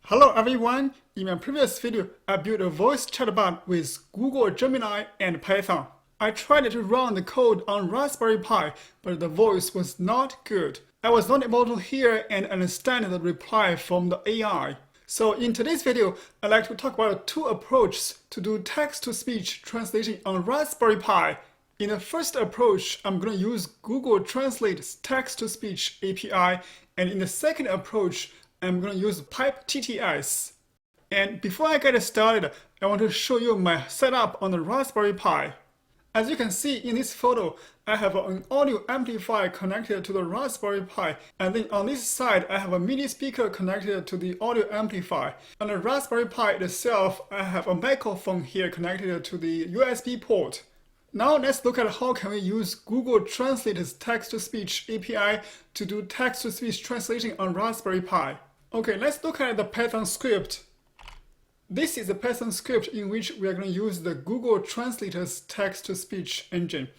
Hello everyone! In my previous video, I built a voice chatbot with Google Gemini and Python. I tried to run the code on Raspberry Pi, but the voice was not good. I was not able to hear and understand the reply from the AI. So in today's video, I'd like to talk about two approaches to do text-to-speech translation on Raspberry Pi. In the first approach, I'm going to use Google Translate text-to-speech API, and in the second approach, I'm going to use pipetts. And before I get started, I want to show you my setup on the Raspberry Pi. As you can see in this photo, I have an audio amplifier connected to the Raspberry Pi, and then on this side I have a MIDI speaker connected to the audio amplifier. On the Raspberry Pi itself, I have a microphone here connected to the USB port. Now let's look at how can we use Google Translate's text-to-speech API to do text-to-speech translation on Raspberry Pi. Okay, let's look at the Python script. This is a Python script in which we are going to use the Google Translator's text-to-speech engine.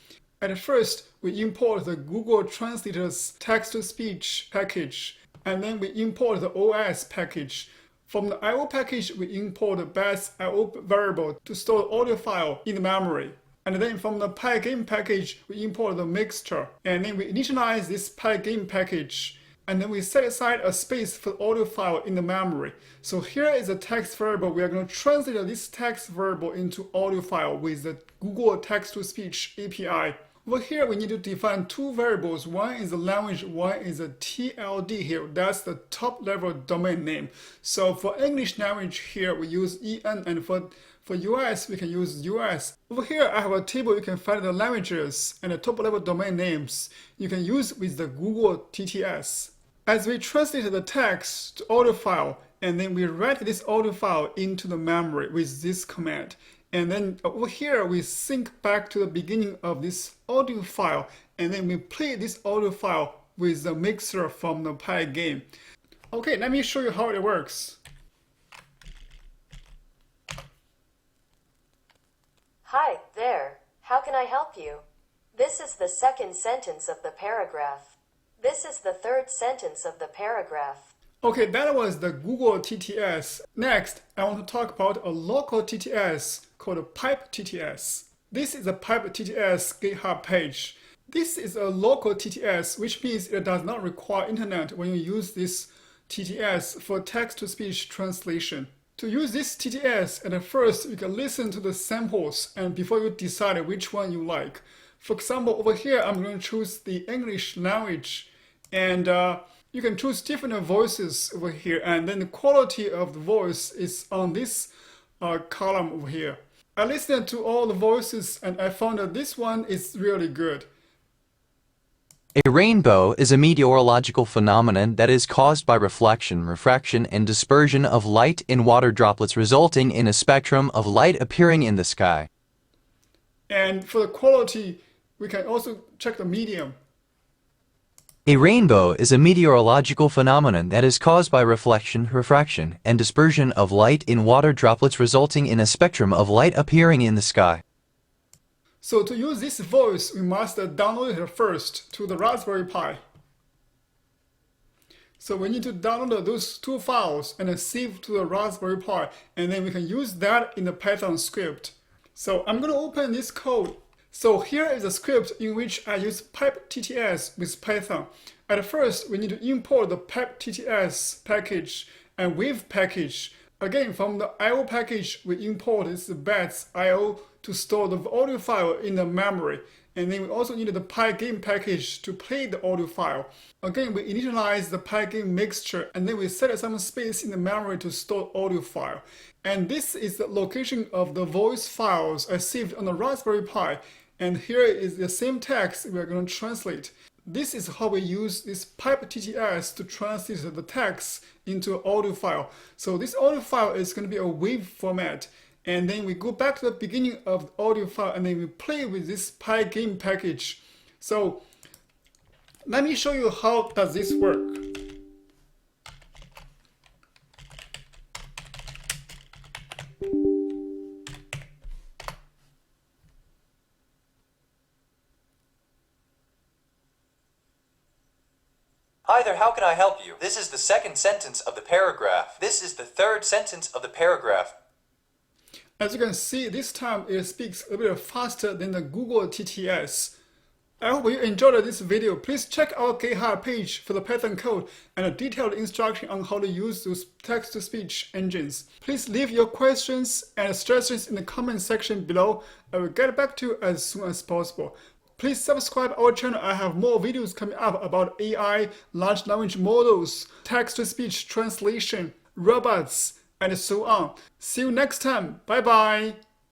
At first, we import the Google Translator's text-to-speech package, and then we import the OS package. From the I/O package, we import the base I/O variable to store the audio file in the memory. And then from the Pygame package, we import the mixture. And then we initialize this Pygame package. And then we set aside a space for the audio file in the memory. So here is a text variable. We are going to translate this text variable into audio file with the Google Text-to-Speech API. Over here, we need to define two variables. One is a language, one is a TLD here. That's the top level domain name. So for English language here, we use EN, and for US, we can use US. Over here, I have a table. You can find the languages and the top level domain names. You can use with the Google TTS. As we translate the text to audio file, and then we write this audio file into the memory with this command. And then over here, we sync back to the beginning of this audio file, and then we play this audio file with the mixer from the Pygame. Okay, let me show you how it works. Hi, there. How can I help you? This is the second sentence of the paragraph. This is the third sentence of the paragraph. Okay, that was the Google TTS. Next, I want to talk about a local TTS called pipetts. This is a pipetts GitHub page. This is a local TTS, which means it does not require internet when you use this TTS for text-to-speech translation. To use this TTS, at first you can listen to the samples and before you decide which one you like. For example, over here I'm going to choose the English language, and you can choose different voices over here, and then the quality of the voice is on this column over here. I listened to all the voices and I found that this one is really good. A rainbow is a meteorological phenomenon that is caused by reflection, refraction, and dispersion of light in water droplets, resulting in a spectrum of light appearing in the sky. And for the quality, we can also check the medium. A rainbow is a meteorological phenomenon that is caused by reflection, refraction, and dispersion of light in water droplets, resulting in a spectrum of light appearing in the sky. So to use this voice, we must download it first to the Raspberry Pi. So we need to download those two files and save to the Raspberry Pi, and then we can use that in the Python script. So I'm going to open this code. So here is a script in which I use pipetts with Python. At first, we need to import the pipetts package and wave package. Again, from the I/O package, we import this base I/O to store the audio file in the memory. And then we also need the Pygame package to play the audio file. Again, we initialize the Pygame mixture, and then we set some space in the memory to store audio file. And this is the location of the voice files I saved on the Raspberry Pi. And here is the same text we are going to translate. This is how we use this pipetts to translate the text into audio file. So this audio file is going to be a wave format. And then we go back to the beginning of the audio file, and then we play with this Pygame package. So let me show you how does this work. Hi there, how can I help you? This is the second sentence of the paragraph. This is the third sentence of the paragraph. As you can see, this time it speaks a bit faster than the Google TTS. I hope you enjoyed this video. Please check our GitHub page for the Python code and a detailed instruction on how to use those text-to-speech engines. Please leave your questions and suggestions in the comment section below. I will get back to you as soon as possible. Please subscribe our channel. I have more videos coming up about AI, large language models, text-to-speech translation, robots, and so on. See you next time. Bye bye.